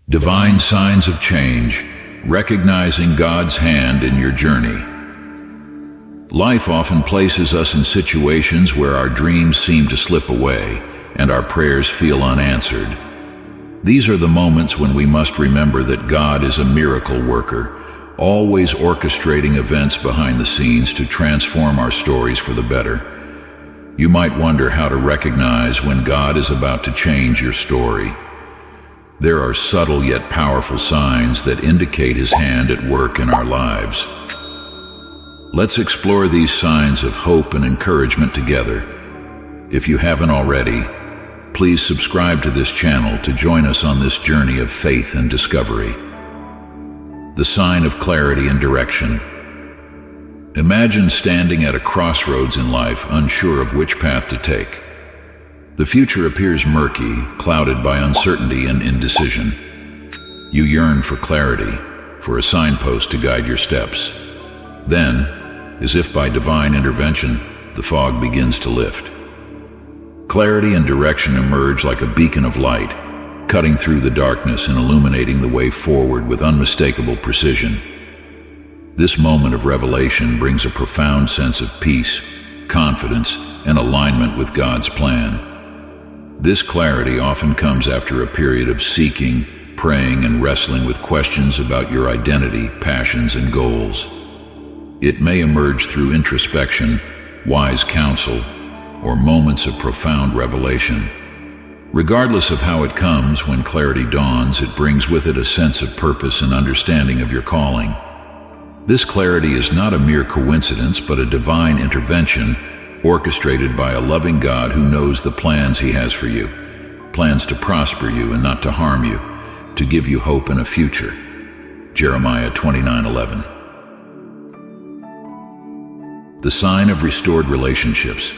Divine signs of change, recognizing God's hand in your journey. Life often places us in situations where our dreams seem to slip away and our prayers feel unanswered. These are the moments when we must remember that God is a miracle worker, always orchestrating events behind the scenes to transform our stories for the better. You might wonder how to recognize when God is about to change your story. There are subtle yet powerful signs that indicate His hand at work in our lives. Let's explore these signs of hope and encouragement together. If you haven't already, please subscribe to this channel to join us on this journey of faith and discovery. The sign of clarity and direction. Imagine standing at a crossroads in life, unsure of which path to take. The future appears murky, clouded by uncertainty and indecision. You yearn for clarity, for a signpost to guide your steps. Then, as if by divine intervention, the fog begins to lift. Clarity and direction emerge like a beacon of light, cutting through the darkness and illuminating the way forward with unmistakable precision. This moment of revelation brings a profound sense of peace, confidence, and alignment with God's plan. This clarity often comes after a period of seeking, praying, and wrestling with questions about your identity, passions, and goals. It may emerge through introspection, wise counsel, or moments of profound revelation. Regardless of how it comes, when clarity dawns, it brings with it a sense of purpose and understanding of your calling. This clarity is not a mere coincidence, but a divine intervention orchestrated by a loving God who knows the plans He has for you, plans to prosper you and not to harm you, to give you hope and a future. Jeremiah 29:11. The sign of restored relationships.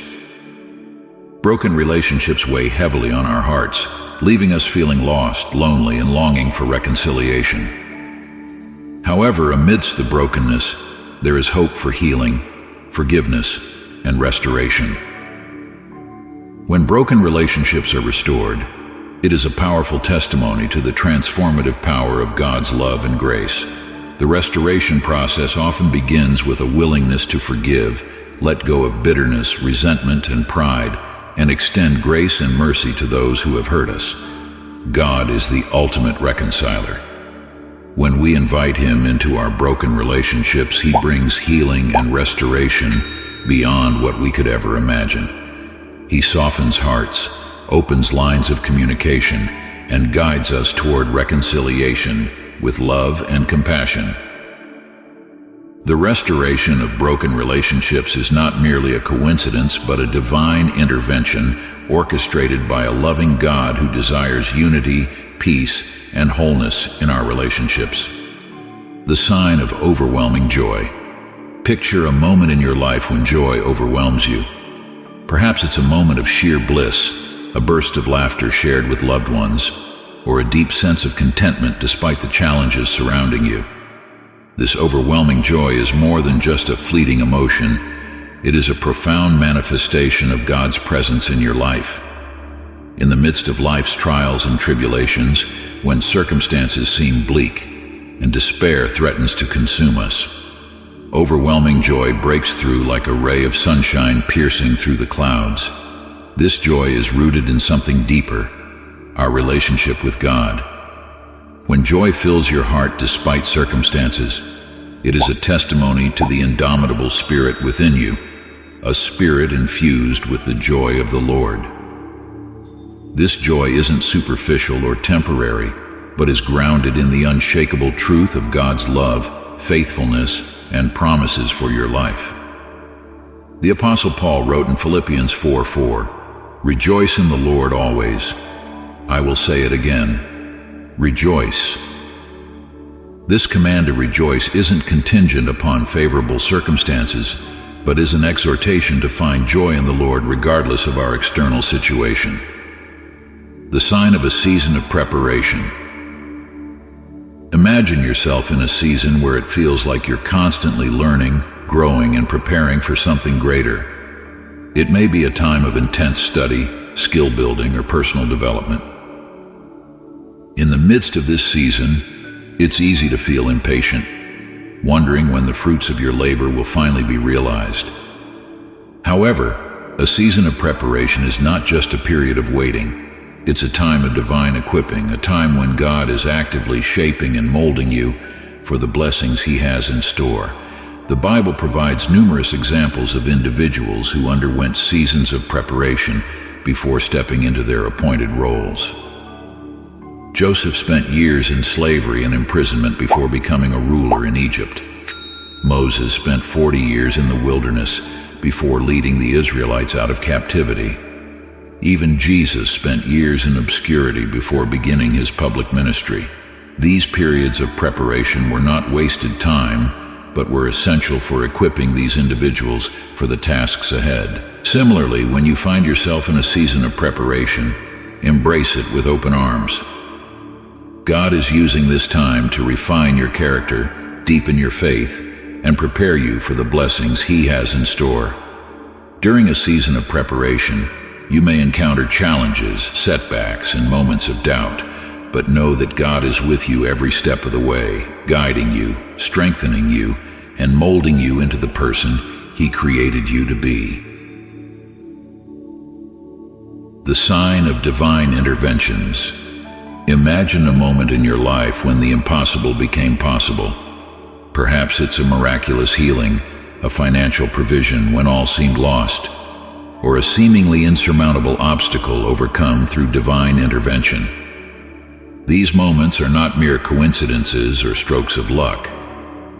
Broken relationships weigh heavily on our hearts, leaving us feeling lost, lonely, and longing for reconciliation. However, amidst the brokenness, there is hope for healing, forgiveness, and restoration. When broken relationships are restored, it is a powerful testimony to the transformative power of God's love and grace. The restoration process often begins with a willingness to forgive, let go of bitterness, resentment, and pride, and extend grace and mercy to those who have hurt us. God is the ultimate reconciler. When we invite Him into our broken relationships, He brings healing and restoration beyond what we could ever imagine. He softens hearts, opens lines of communication, and guides us toward reconciliation with love and compassion. The restoration of broken relationships is not merely a coincidence, but a divine intervention orchestrated by a loving God who desires unity, peace, and wholeness in our relationships. The sign of overwhelming joy. Picture a moment in your life when joy overwhelms you. Perhaps it's a moment of sheer bliss, a burst of laughter shared with loved ones, or a deep sense of contentment despite the challenges surrounding you. This overwhelming joy is more than just a fleeting emotion. It is a profound manifestation of God's presence in your life. In the midst of life's trials and tribulations, when circumstances seem bleak and despair threatens to consume us, overwhelming joy breaks through like a ray of sunshine piercing through the clouds. This joy is rooted in something deeper, our relationship with God. When joy fills your heart despite circumstances, it is a testimony to the indomitable spirit within you, a spirit infused with the joy of the Lord. This joy isn't superficial or temporary, but is grounded in the unshakable truth of God's love, faithfulness, and promises for your life. The Apostle Paul wrote in Philippians 4:4, "Rejoice in the Lord always. I will say it again, rejoice." This command to rejoice isn't contingent upon favorable circumstances, but is an exhortation to find joy in the Lord regardless of our external situation. The sign of a season of preparation. Imagine yourself in a season where it feels like you're constantly learning, growing, and preparing for something greater. It may be a time of intense study, skill building, or personal development. In the midst of this season, it's easy to feel impatient, wondering when the fruits of your labor will finally be realized. However, a season of preparation is not just a period of waiting. It's a time of divine equipping, a time when God is actively shaping and molding you for the blessings He has in store. The Bible provides numerous examples of individuals who underwent seasons of preparation before stepping into their appointed roles. Joseph spent years in slavery and imprisonment before becoming a ruler in Egypt. Moses spent 40 years in the wilderness before leading the Israelites out of captivity. Even Jesus spent years in obscurity before beginning His public ministry. These periods of preparation were not wasted time, but were essential for equipping these individuals for the tasks ahead. Similarly, when you find yourself in a season of preparation, embrace it with open arms. God is using this time to refine your character, deepen your faith, and prepare you for the blessings He has in store. During a season of preparation, you may encounter challenges, setbacks, and moments of doubt, but know that God is with you every step of the way, guiding you, strengthening you, and molding you into the person He created you to be. The sign of divine interventions. Imagine a moment in your life when the impossible became possible. Perhaps it's a miraculous healing, a financial provision when all seemed lost, or a seemingly insurmountable obstacle overcome through divine intervention. These moments are not mere coincidences or strokes of luck.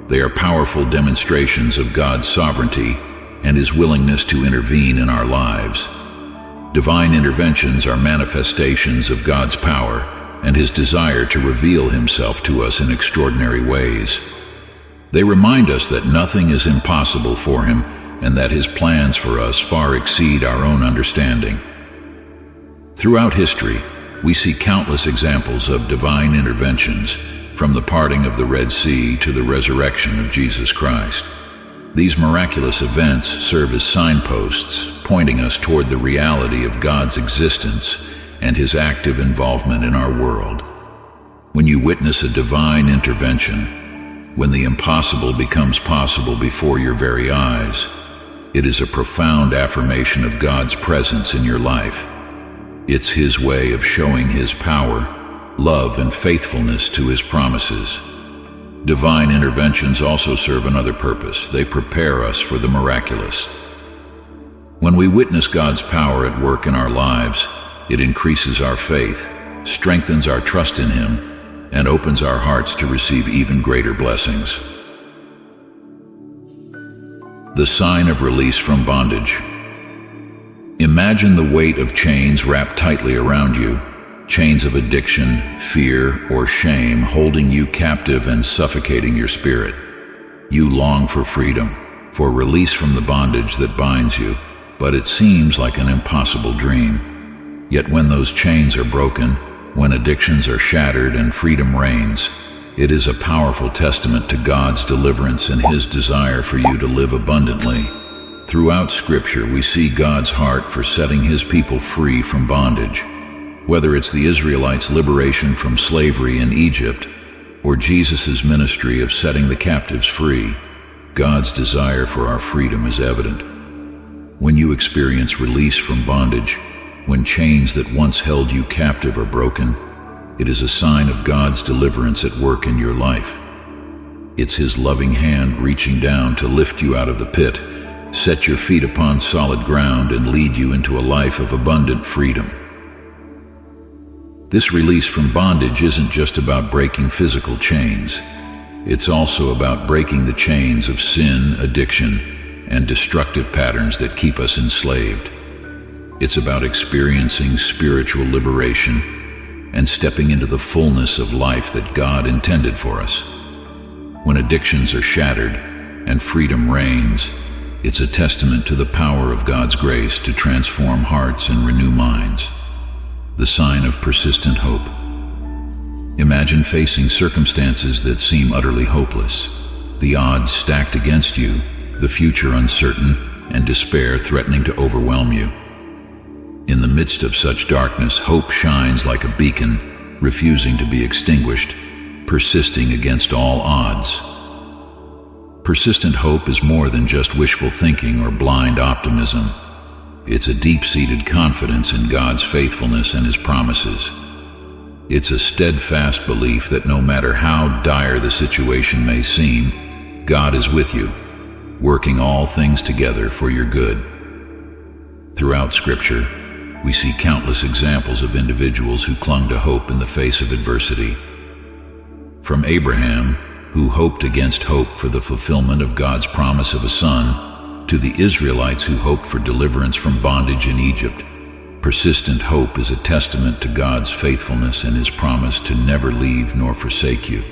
They are powerful demonstrations of God's sovereignty and His willingness to intervene in our lives. Divine interventions are manifestations of God's power and His desire to reveal Himself to us in extraordinary ways. They remind us that nothing is impossible for Him and that His plans for us far exceed our own understanding. Throughout history, we see countless examples of divine interventions, from the parting of the Red Sea to the resurrection of Jesus Christ. These miraculous events serve as signposts, pointing us toward the reality of God's existence and His active involvement in our world. When you witness a divine intervention, when the impossible becomes possible before your very eyes, it is a profound affirmation of God's presence in your life. It's His way of showing His power, love, and faithfulness to His promises. Divine interventions also serve another purpose. They prepare us for the miraculous. When we witness God's power at work in our lives, it increases our faith, strengthens our trust in Him, and opens our hearts to receive even greater blessings. The sign of release from bondage. Imagine the weight of chains wrapped tightly around you, chains of addiction, fear, or shame holding you captive and suffocating your spirit. You long for freedom, for release from the bondage that binds you, but it seems like an impossible dream. Yet when those chains are broken, when addictions are shattered and freedom reigns, it is a powerful testament to God's deliverance and His desire for you to live abundantly. Throughout Scripture, we see God's heart for setting His people free from bondage. Whether it's the Israelites' liberation from slavery in Egypt, or Jesus' ministry of setting the captives free, God's desire for our freedom is evident. When you experience release from bondage, when chains that once held you captive are broken, it is a sign of God's deliverance at work in your life. It's His loving hand reaching down to lift you out of the pit, set your feet upon solid ground, and lead you into a life of abundant freedom. This release from bondage isn't just about breaking physical chains. It's also about breaking the chains of sin, addiction, and destructive patterns that keep us enslaved. It's about experiencing spiritual liberation and stepping into the fullness of life that God intended for us. When addictions are shattered and freedom reigns, it's a testament to the power of God's grace to transform hearts and renew minds. The sign of persistent hope. Imagine facing circumstances that seem utterly hopeless, the odds stacked against you, the future uncertain, and despair threatening to overwhelm you. In the midst of such darkness, hope shines like a beacon, refusing to be extinguished, persisting against all odds. Persistent hope is more than just wishful thinking or blind optimism. It's a deep-seated confidence in God's faithfulness and His promises. It's a steadfast belief that no matter how dire the situation may seem, God is with you, working all things together for your good. Throughout Scripture, we see countless examples of individuals who clung to hope in the face of adversity. From Abraham, who hoped against hope for the fulfillment of God's promise of a son, to the Israelites who hoped for deliverance from bondage in Egypt, persistent hope is a testament to God's faithfulness and His promise to never leave nor forsake you.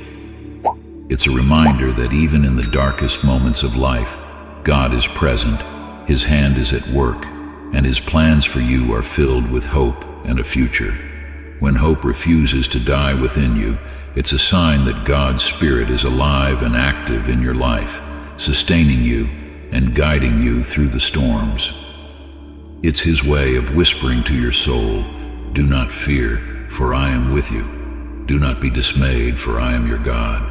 It's a reminder that even in the darkest moments of life, God is present, His hand is at work, and His plans for you are filled with hope and a future. When hope refuses to die within you, it's a sign that God's Spirit is alive and active in your life, sustaining you and guiding you through the storms. It's His way of whispering to your soul, "Do not fear, for I am with you. Do not be dismayed, for I am your God.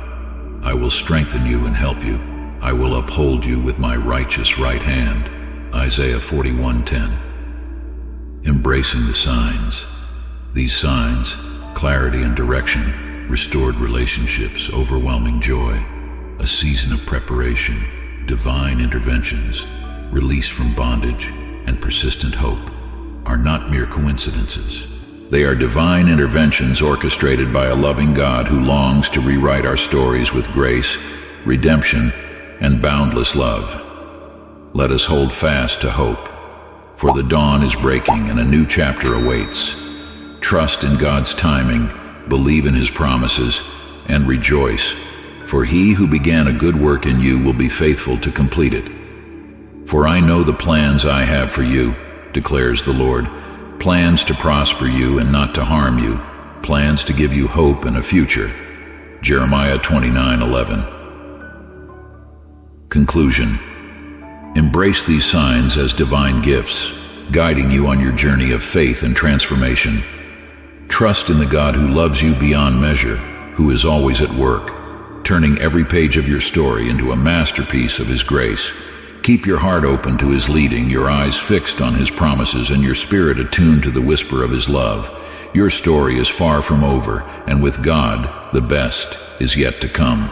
I will strengthen you and help you. I will uphold you with my righteous right hand." Isaiah 41:10. Embracing the signs. These signs, clarity and direction, restored relationships, overwhelming joy, a season of preparation, divine interventions, release from bondage, and persistent hope, are not mere coincidences. They are divine interventions orchestrated by a loving God who longs to rewrite our stories with grace, redemption, and boundless love. Let us hold fast to hope, for the dawn is breaking and a new chapter awaits. Trust in God's timing, believe in His promises, and rejoice, for He who began a good work in you will be faithful to complete it. For I know the plans I have for you, declares the Lord, plans to prosper you and not to harm you, plans to give you hope and a future. Jeremiah 29:11. Conclusion. Embrace these signs as divine gifts, guiding you on your journey of faith and transformation. Trust in the God who loves you beyond measure, who is always at work, turning every page of your story into a masterpiece of His grace. Keep your heart open to His leading, your eyes fixed on His promises, and your spirit attuned to the whisper of His love. Your story is far from over, and with God, the best is yet to come.